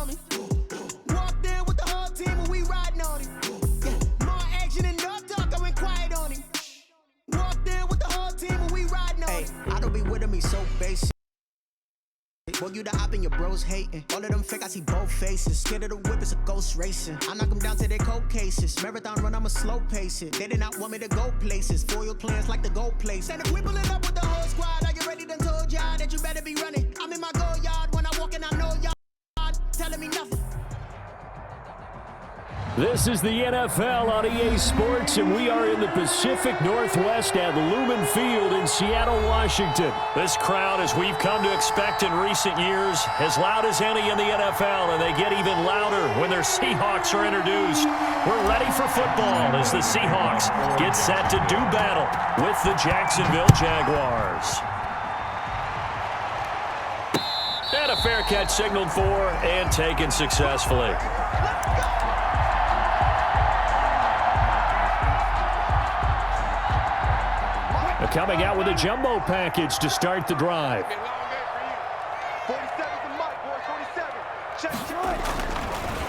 on me. Walked in with the whole team and we riding on him. Yeah, more action and no talk, I went quiet on him. Walked in with the whole team and we riding on him. I don't be with him, he's so basic. Boy, you the op and your bros hating. All of them fake, I see both faces. Scared of the whip, it's a ghost racing. I knock them down to their cold cases. Marathon run, I'ma slow pace it. They did not want me to go places. Foil plans like the gold place. And if we pulling up with the whole squad, are you ready? Done told y'all that you better be running. I'm in my go yard when I walk in, I know y'all telling me nothing. This is the NFL on EA Sports, and we are in the Pacific Northwest at Lumen Field in Seattle, Washington. This crowd, as we've come to expect in recent years, as loud as any in the NFL, and they get even louder when their Seahawks are introduced. We're ready for football as the Seahawks get set to do battle with the Jacksonville Jaguars. And a fair catch signaled for and taken successfully. Coming out with a jumbo package to start the drive.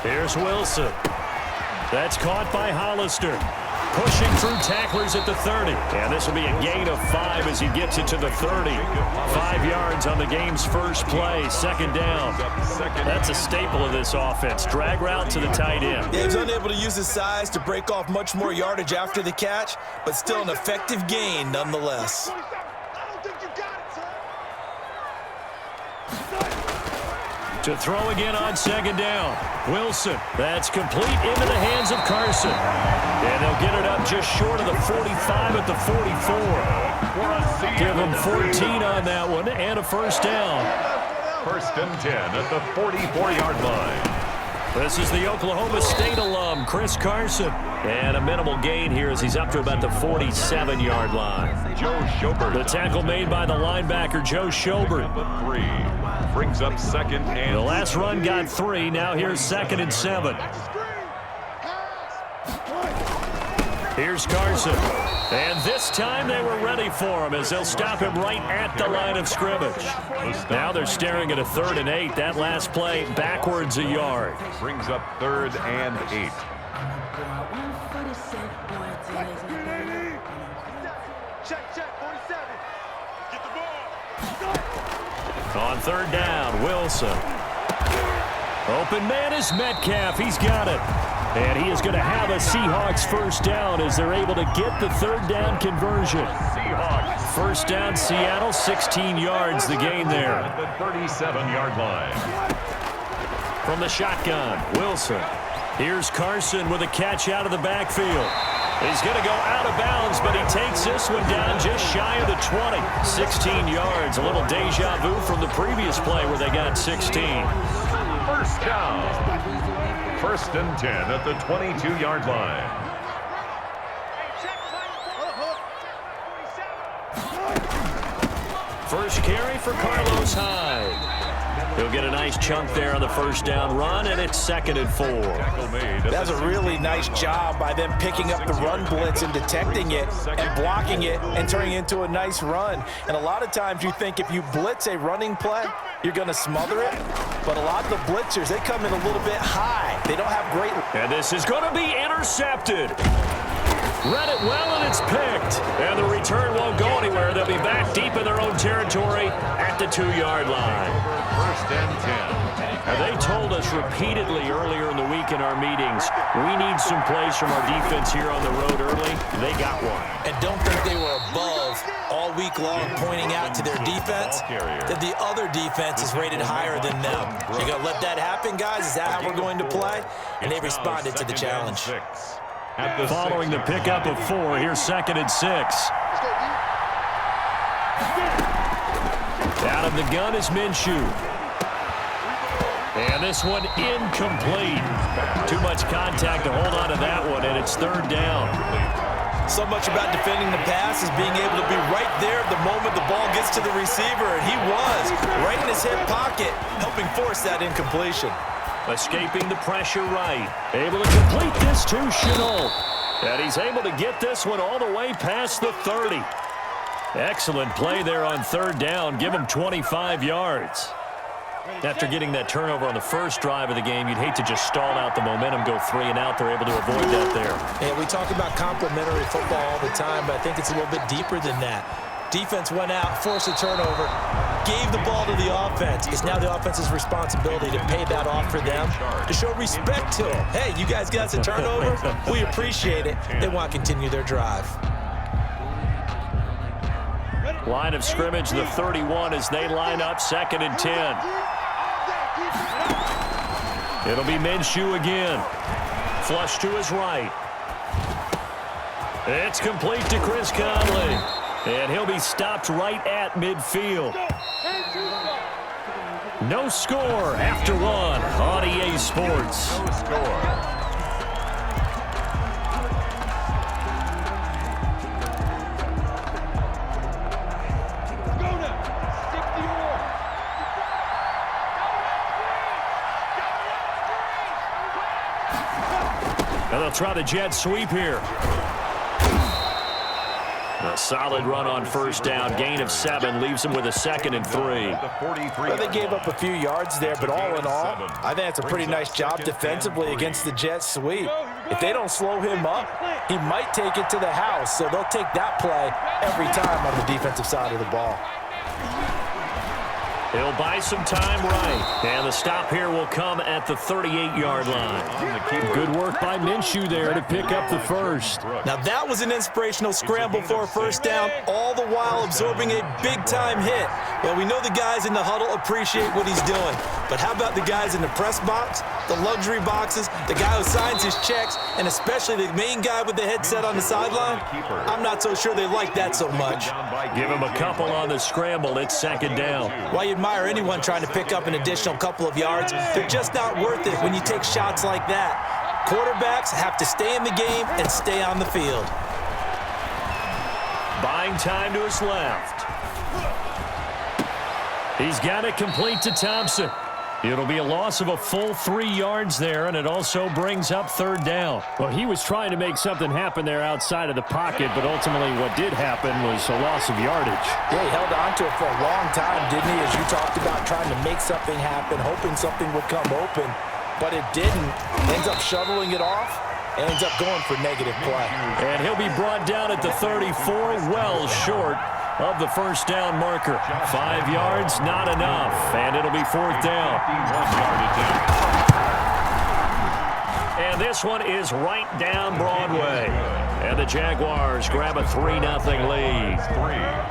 Here's Wilson. That's caught by Hollister. Pushing through tacklers at the 30. And this will be a gain of 5 as he gets it to the 30. 5 yards on the game's first play. Second down. That's a staple of this offense. Drag route to the tight end. Yeah, he's unable to use his size to break off much more yardage after the catch, but still an effective gain nonetheless. To throw again on second down. Wilson. That's complete into the hands of Carson. And they'll get it up just short of the 45 at the 44. Give them 14 on that one and a first down. First and 10 at the 44-yard line. This is the Oklahoma State alum, Chris Carson. And a minimal gain here as he's up to about the 47-yard line. Joe Schobert. The tackle made by the linebacker, Joe Schobert. The 3 brings up second and the last run got 3. Now here's second and 7. Here's Carson. And this time they were ready for him as they'll stop him right at the line of scrimmage. Now they're staring at a 3rd and 8. That last play backwards a yard. Brings up 3rd and 8. On 3rd down, Wilson. Open man is Metcalf. He's got it. And he is going to have a Seahawks first down as they're able to get the 3rd down conversion. Seahawks. First down, Seattle, 16 yards the gain there. At the 37-yard line. From the shotgun, Wilson. Here's Carson with a catch out of the backfield. He's going to go out of bounds, but he takes this one down just shy of the 20. 16 yards, a little deja vu from the previous play where they got 16. First down. First and 10 at the 22-yard line. First carry for Carlos Hyde. He'll get a nice chunk there on the first down run, and it's 2nd and 4. That's a really nice job by them picking up the run blitz and detecting it and blocking it and turning it into a nice run. And a lot of times you think if you blitz a running play, you're going to smother it. But a lot of the blitzers, they come in a little bit high. They don't have great... And this is going to be intercepted. Read it well, and it's picked. And the return won't go anywhere. They'll be back deep in their own territory at the 2-yard line. First and 10. And they told us repeatedly earlier in the week in our meetings, we need some plays from our defense here on the road early. They got one. And don't think they were above all week long pointing out to their defense that the other defense is rated higher than them. You're going to let that happen, guys? Is that how we're going to play? And they responded to the challenge. Following the pickup of 4, here's 2nd and 6. Out of the gun is Minshew. And this one incomplete. Too much contact to hold on to that one, and it's 3rd down. So much about defending the pass is being able to be right there the moment the ball gets to the receiver, and he was right in his hip pocket, helping force that incompletion. Escaping the pressure right. Able to complete this to Chenault. And he's able to get this one all the way past the 30. Excellent play there on 3rd down. Give him 25 yards. After getting that turnover on the first drive of the game, you'd hate to just stall out the momentum, go 3 and out. They're able to avoid that there. Yeah, we talk about complementary football all the time, but I think it's a little bit deeper than that. Defense went out, forced a turnover, gave the ball to the offense. It's now the offense's responsibility to pay that off for them, to show respect to them. Hey, you guys got us a turnover? We appreciate it. They want to continue their drive. Line of scrimmage, the 31, as they line up 2nd and 10. It'll be Minshew again. Flush to his right. It's complete to Chris Conley. And he'll be stopped right at midfield. No score after 1 on EA Sports. No score. And they'll try the jet sweep here. A solid run on first down. Gain of 7 leaves them with a 2nd and 3. Well, they gave up a few yards there, but all in all, I think it's a pretty nice job defensively against the jet sweep. If they don't slow him up, he might take it to the house, so they'll take that play every time on the defensive side of the ball. He'll buy some time right. And the stop here will come at the 38-yard line. Good work by Minshew there to pick up the first. Now that was an inspirational scramble for a first down, all the while absorbing a big-time hit. Well, we know the guys in the huddle appreciate what he's doing. But how about the guys in the press box, the luxury boxes, the guy who signs his checks, and especially the main guy with the headset on the sideline? I'm not so sure they like that so much. Give him a couple on the scramble. It's 2nd down. While you admire anyone trying to pick up an additional couple of yards, they're just not worth it when you take shots like that. Quarterbacks have to stay in the game and stay on the field. Buying time to his left. He's got it complete to Thompson. It'll be a loss of a full 3 yards there, and it also brings up 3rd down. Well, he was trying to make something happen there outside of the pocket, but ultimately what did happen was a loss of yardage. Yeah, he held on to it for a long time, didn't he? As you talked about trying to make something happen, hoping something would come open, but it didn't. Ends up shoveling it off, ends up going for negative play. And he'll be brought down at the 34, well short of the first down marker. 5 yards, not enough, and it'll be 4th down. And this one is right down Broadway. And the Jaguars grab a 3-0 lead.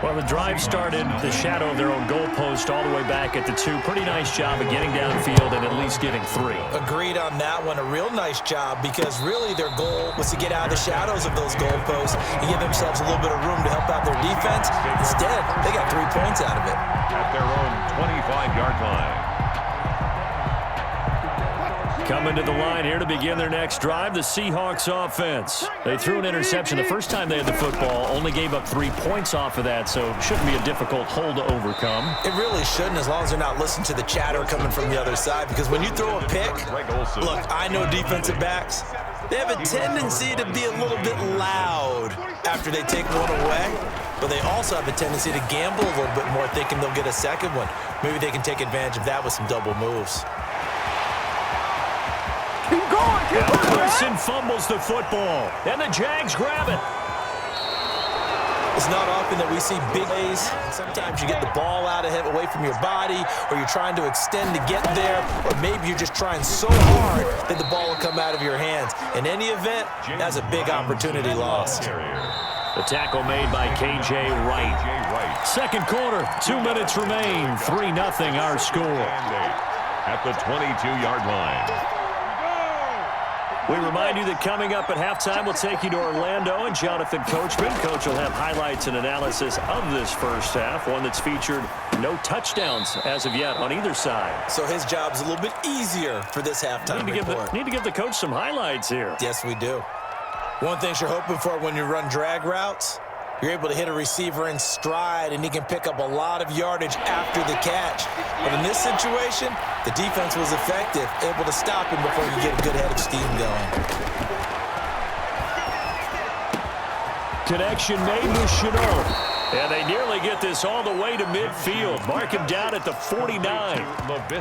Well, the drive started the shadow of their own goalpost all the way back at the 2. Pretty nice job of getting downfield and at least getting 3. Agreed on that one. A real nice job because really their goal was to get out of the shadows of those goalposts and give themselves a little bit of room to help out their defense. Instead, they got 3 points out of it. At their own 25-yard line. Coming to the line here to begin their next drive, the Seahawks offense. They threw an interception the first time they had the football, only gave up 3 points off of that, so it shouldn't be a difficult hole to overcome. It really shouldn't, as long as they're not listening to the chatter coming from the other side, because when you throw a pick, look, I know defensive backs, they have a tendency to be a little bit loud after they take one away, but they also have a tendency to gamble a little bit more, thinking they'll get a second one. Maybe they can take advantage of that with some double moves. Wilson fumbles the football, and the Jags grab it. It's not often that we see big plays. Sometimes you get the ball out of it, away from your body, or you're trying to extend to get there, or maybe you're just trying so hard that the ball will come out of your hands. In any event, that's a big opportunity lost. The tackle made by K.J. Wright. Second quarter, 2 minutes remain. 3-0 our score. At the 22-yard line. We remind you that coming up at halftime, we'll take you to Orlando and Jonathan Coachman. Coach will have highlights and analysis of this first half, one that's featured no touchdowns as of yet on either side. So his job's a little bit easier for this halftime report. Need to give the coach some highlights here. Yes, we do. One thing you're hoping for when you run drag routes, you're able to hit a receiver in stride, and he can pick up a lot of yardage after the catch. But in this situation, the defense was effective, able to stop him before you get a good head of steam going. Connection made with Chenault. And they nearly get this all the way to midfield. Mark him down at the 49.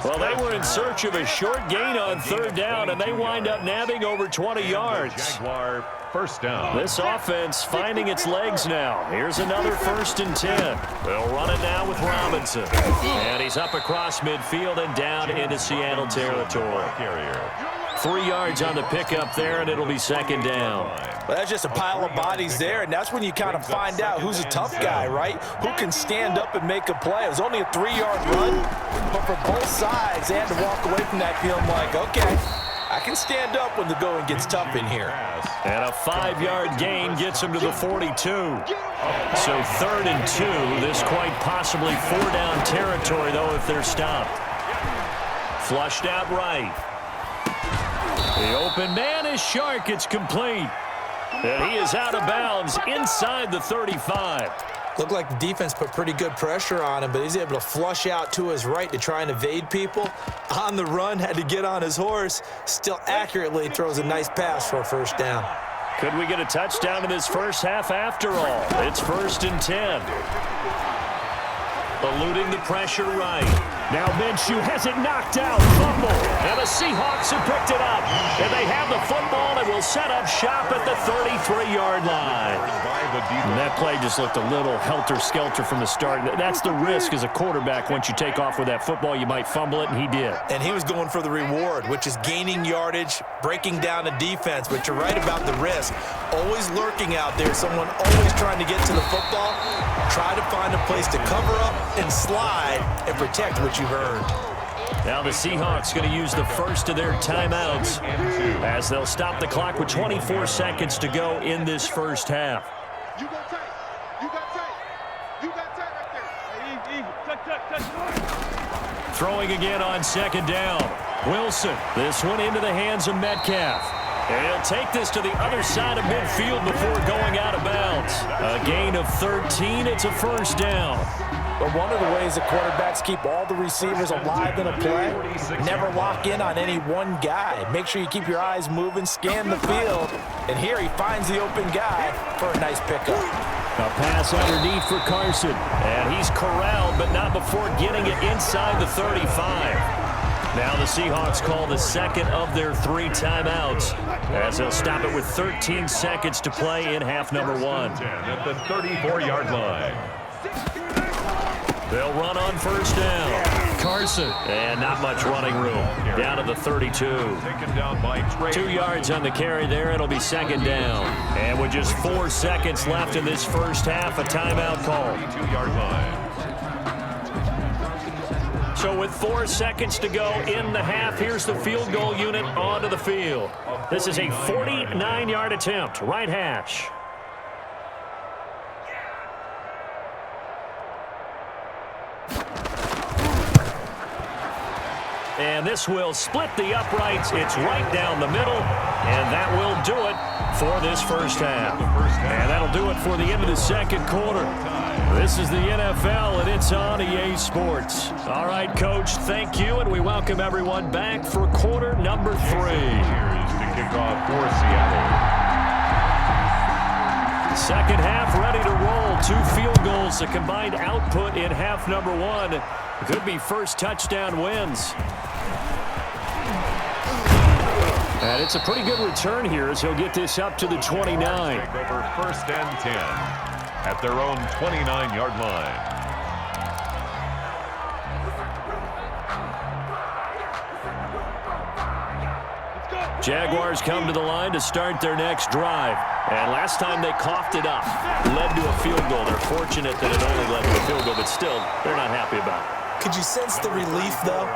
Well, they were in search of a short gain on third down, and they wind up nabbing over 20 yards. Jaguar first down. This offense finding its legs now. Here's another 1st and 10. They'll run it now with Robinson. And he's up across midfield and down into Seattle territory. 3 yards on the pickup there, and it'll be 2nd down. Well, that's just a pile of bodies there, and that's when you kind of find out who's a tough guy, right? Who can stand up and make a play. It was only a 3-yard run, but for both sides, they had to walk away from that feeling like, okay, I can stand up when the going gets tough in here. And a 5-yard gain gets him to the 42. So 3rd and 2. This quite possibly 4-down territory, though, if they're stopped. Flushed out right. The open man is Shark. It's complete. And he is out of bounds inside the 35. Looked like the defense put pretty good pressure on him, but he's able to flush out to his right to try and evade people. On the run, had to get on his horse. Still accurately throws a nice pass for a 1st down. Could we get a touchdown in this first half after all? It's 1st and 10. Eluding the pressure right. Now Minshew has it knocked out. Fumble. And the Seahawks have picked it up. And they have the football and will set up shop at the 33-yard line. And that play just looked a little helter-skelter from the start. That's the risk as a quarterback. Once you take off with that football, you might fumble it, and he did. And he was going for the reward, which is gaining yardage, breaking down a defense. But you're right about the risk. Always lurking out there. Someone always trying to get to the football. Try to find a place to cover up and slide and protect what you've earned. Now the Seahawks going to use the first of their timeouts as they'll stop the clock with 24 seconds to go in this first half. You got tight. You got tight. You got tight right there. Throwing again on 2nd down. Wilson. This one into the hands of Metcalf. And he'll take this to the other side of midfield before going out of bounds. A gain of 13. It's a 1st down. But one of the ways that quarterbacks keep all the receivers alive in a play, never lock in on any one guy. Make sure you keep your eyes moving, scan the field. And here he finds the open guy for a nice pickup. A pass underneath for Carson. And he's corralled, but not before getting it inside the 35. Now the Seahawks call the 2nd of their 3 timeouts as they'll stop it with 13 seconds to play in half number 1. At the 34-yard line. They'll run on 1st down. Carson. And not much running room. Down to the 32. Taken down by Trey. 2 yards on the carry there. It'll be 2nd down. And with just 4 seconds left in this first half, a timeout call. 32-yard line. So with 4 seconds to go in the half, here's the field goal unit onto the field. This is a 49-yard attempt, right hash. And this will split the uprights. It's right down the middle, and that will do it for this first half. And that'll do it for the end of the 2nd quarter. This is the NFL, and it's on EA Sports. All right, Coach, thank you, and we welcome everyone back for quarter number 3. Here's to kick off for Seattle. Second half ready to roll. 2 field goals, the combined output in half number 1. Could be first touchdown wins. And it's a pretty good return here as he'll get this up to the 29. Take over 1st and 10 at their own 29-yard line. Jaguars come to the line to start their next drive. And last time they coughed it up, led to a field goal. They're fortunate that it only led to a field goal, but still, they're not happy about it. Could you sense the relief, though,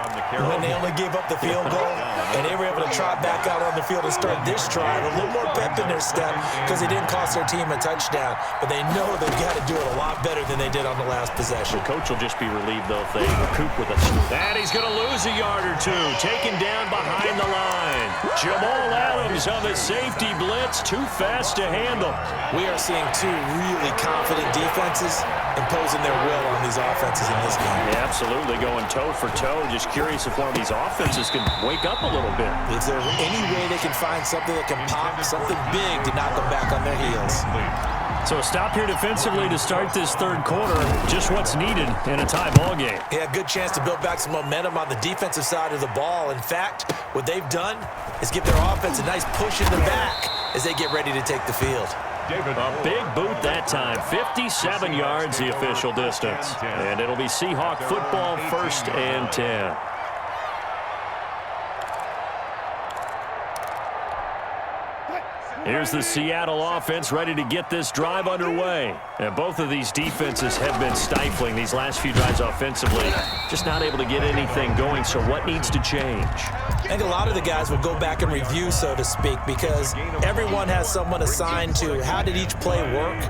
when they only gave up the field goal and they were able to trot back out on the field and start this drive? A little more pep in their step because they didn't cost their team a touchdown, but they know they've got to do it a lot better than they did on the last possession. The coach will just be relieved, though, if they recoup with us. And he's going to lose a yard or 2, taken down behind the line. Jamal Adams on the safety blitz, too fast to handle. We are seeing 2 really confident defenses imposing their will on these offenses in this game. Yeah, absolutely, going toe for toe. Just curious if one of these offenses can wake up a little bit. Is there any way they can find something that can pop, something big to knock them back on their heels? So a stop here defensively to start this third quarter. Just what's needed in a tie ball game. Yeah, good chance to build back some momentum on the defensive side of the ball. In fact, what they've done is give their offense a nice push in the back as they get ready to take the field. A big boot that time. 57 yards the official distance. And it'll be Seahawk football, 1st and 10. Here's the Seattle offense ready to get this drive underway. And both of these defenses have been stifling these last few drives offensively. Just not able to get anything going, so what needs to change? I think a lot of the guys will go back and review, so to speak, because everyone has someone assigned to how did each play work.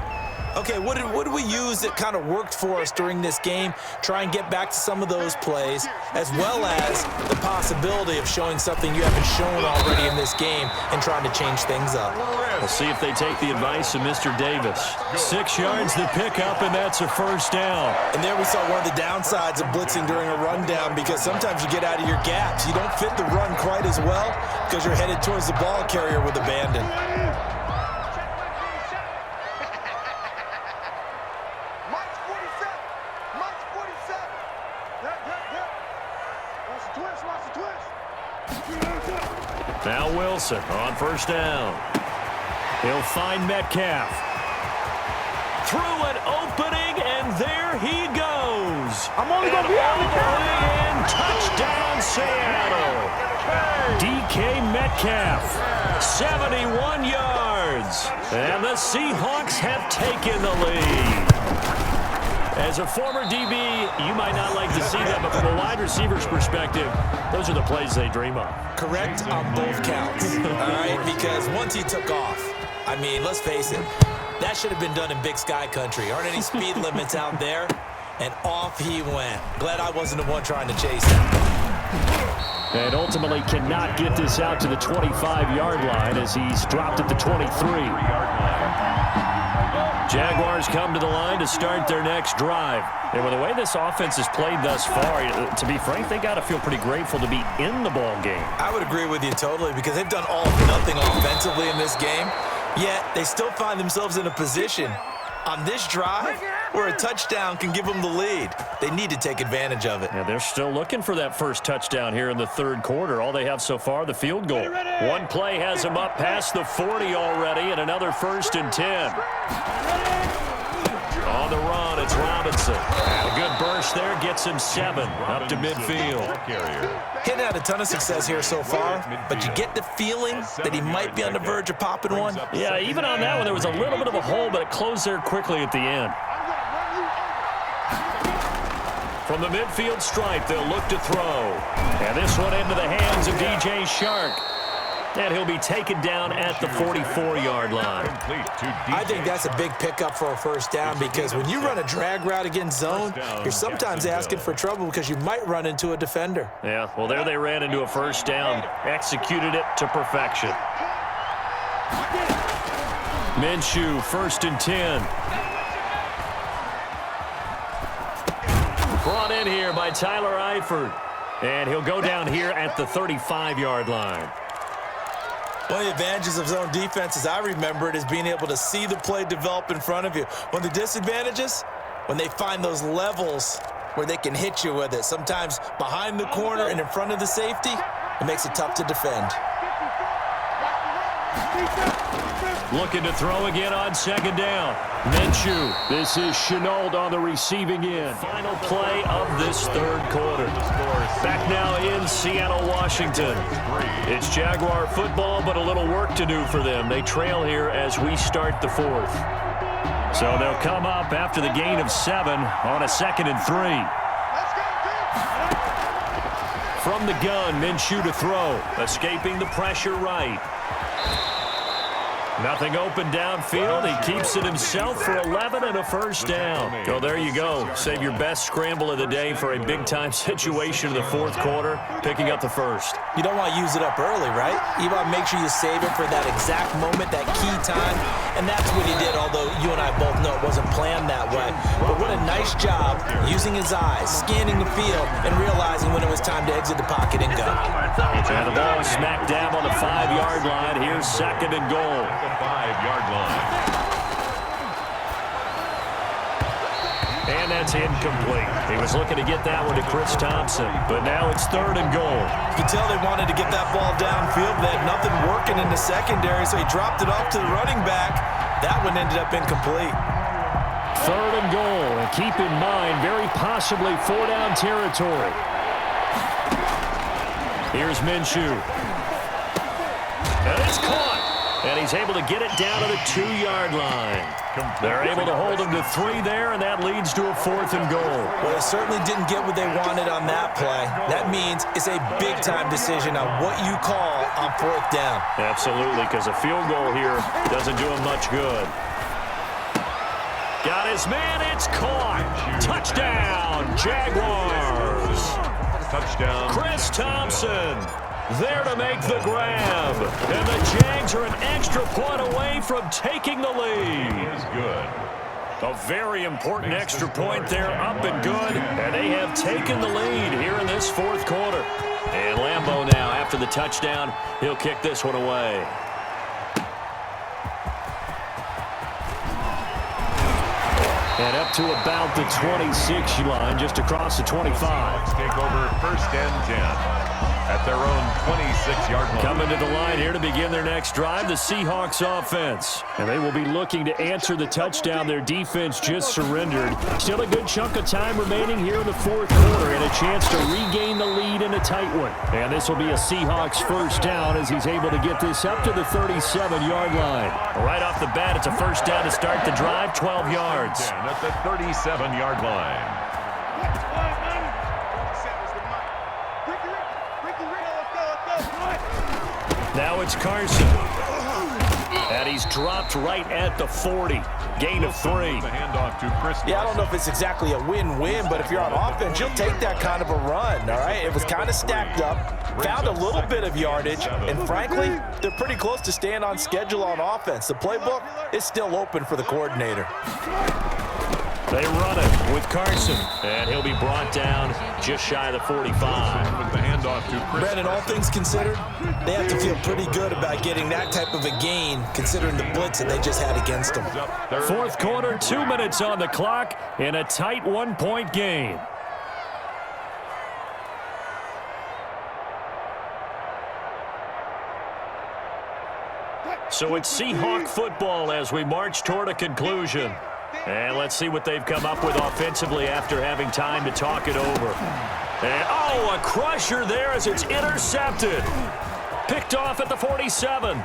Okay, what did we use that kind of worked for us during this game? Try and get back to some of those plays, as well as the possibility of showing something you haven't shown already in this game and trying to change things up. We'll see if they take the advice of Mr. Davis. 6 yards to pick up, and that's a 1st down. And there we saw one of the downsides of blitzing during a rundown, because sometimes you get out of your gaps. You don't fit the run quite as well because you're headed towards the ball carrier with abandon. Now Wilson on 1st down. He'll find Metcalf. Through an opening, and there he goes. I'm only going to be on the and touchdown Seattle. DK Metcalf, 71 yards. And the Seahawks have taken the lead. As a former DB, you might not like to see that, but from a wide receiver's perspective, those are the plays they dream of. Correct on both counts, all right? Because once he took off, I mean, let's face it, that should have been done in Big Sky Country. Aren't any speed limits out there? And off he went. Glad I wasn't the one trying to chase him. And ultimately cannot get this out to the 25-yard line as he's dropped at the 23. Jaguars come to the line to start their next drive. And with the way this offense has played thus far, to be frank, they got to feel pretty grateful to be in the ball game. I would agree with you totally, because they've done all or nothing offensively in this game, yet they still find themselves in a position on this drive where a touchdown can give them the lead. They need to take advantage of it. Yeah, they're still looking for that first touchdown here in the third quarter. All they have so far, the field goal. One play has them up past the 40 already, and another 1st and 10. On the run, it's Robinson. A good burst there gets him 7 up to midfield. Hitting had a ton of success here so far, but you get the feeling that he might be on the verge of popping one. Yeah, even on that one, there was a little bit of a hole, but it closed there quickly at the end. From the midfield stripe, they'll look to throw. And this one into the hands of DJ Shark. And he'll be taken down at the 44-yard line. I think that's a big pickup for a 1st down, because when you run a drag route against zone, you're sometimes asking for trouble because you might run into a defender. Yeah, well, there they ran into a 1st down. Executed it to perfection. Minshew, 1st and 10. Brought in here by Tyler Eifert. And he'll go down here at the 35-yard line. One of the advantages of zone defense, as I remember it, is being able to see the play develop in front of you. One of the disadvantages, when they find those levels where they can hit you with it, sometimes behind the corner and in front of the safety, it makes it tough to defend. Looking to throw again on 2nd down. Minshew. This is Shenault on the receiving end. Final play of this third quarter. Back now in Seattle, Washington. It's Jaguar football, but a little work to do for them. They trail here as we start the 4th. So they'll come up after the gain of 7 on a 2nd and 3. From the gun, Minshew to throw. Escaping the pressure right. Nothing open downfield. He keeps it himself for 11 and a 1st down. So there you go. Save your best scramble of the day for a big-time situation in the 4th quarter, picking up the 1st. You don't want to use it up early, right? You want to make sure you save it for that exact moment, that key time. And that's what he did, although you and I both know it wasn't planned that way. But what a nice job using his eyes, scanning the field, and realizing when it was time to exit the pocket and go. And the ball smack dab on the 5-yard line. Here's 2nd and goal. 5-yard line. And that's incomplete. He was looking to get that one to Chris Thompson, but now it's 3rd and goal. You could tell they wanted to get that ball downfield. They had nothing working in the secondary, so he dropped it off to the running back. That one ended up incomplete. 3rd and goal. And keep in mind, very possibly 4-down territory. Here's Minshew. And it's caught. And he's able to get it down to the 2-yard line. They're able to hold him to 3 there, and that leads to a 4th and goal. Well, they certainly didn't get what they wanted on that play. That means it's a big-time decision on what you call on 4th down. Absolutely, because a field goal here doesn't do him much good. Got his man, it's caught. Touchdown, Jaguars. Touchdown. Chris Thompson there to make the grab. And the Jags are an extra point away from taking the lead. Is good. A very important extra point there, up and good. And they have taken the lead here in this 4th quarter. And Lambeau now, after the touchdown, he'll kick this one away. And up to about the 26 line, just across the 25. Seahawks take over 1st and 10 at their own 26-yard line. Coming to the line here to begin their next drive, the Seahawks offense. And they will be looking to answer the touchdown their defense just surrendered. Still a good chunk of time remaining here in the 4th quarter and a chance to regain the lead in a tight one. And this will be a Seahawks 1st down as he's able to get this up to the 37-yard line. Right off the bat, it's a 1st down to start the drive, 12 yards. And at the 37-yard line. Now it's Carson. And he's dropped right at the 40. Gain of 3. The handoff to Chris. Yeah, I don't know if it's exactly a win-win, but if you're on offense, you'll take that kind of a run, all right? It was kind of stacked up, found a little bit of yardage, and frankly, they're pretty close to staying on schedule on offense. The playbook is still open for the coordinator. They run it with Carson, and he'll be brought down just shy of the 45. With the handoff to Chris. Brandon, all things considered, they have to feel pretty good about getting that type of a gain, considering the blitz that they just had against them. 4th quarter, 2 minutes on the clock, in a tight 1-point game. So it's Seahawk football as we march toward a conclusion. And let's see what they've come up with offensively after having time to talk it over. And, oh, a crusher there as it's intercepted. Picked off at the 47.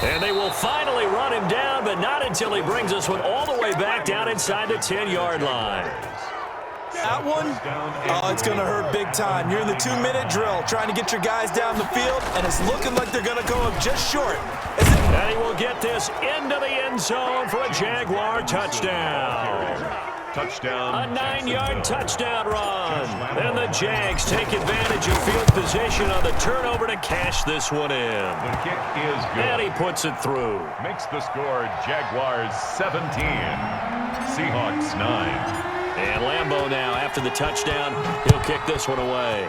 And they will finally run him down, but not until he brings this one all the way back down inside the 10-yard line. That one, oh, it's going to hurt big time. You're in the 2-minute drill trying to get your guys down the field, and it's looking like they're going to go up just short. And he will get this into the end zone for a Jaguar touchdown. Touchdown. A 9-yard touchdown run. And the Jags take advantage of field position on the turnover to cash this one in. The kick is good. And he puts it through. Makes the score Jaguars 17, Seahawks 9. And Lambeau now, after the touchdown, he'll kick this one away.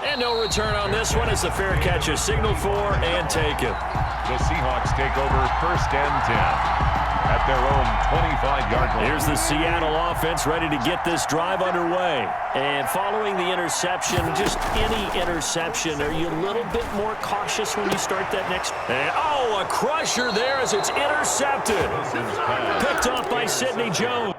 And no return on this one as the fair catch is signaled for and taken. The Seahawks take over 1st and 10 at their own 25-yard line. Here's the Seattle offense ready to get this drive underway. And following the interception, just any interception, are you a little bit more cautious when you start that next? And, oh, a crusher there as it's intercepted. Picked off by Sidney Jones.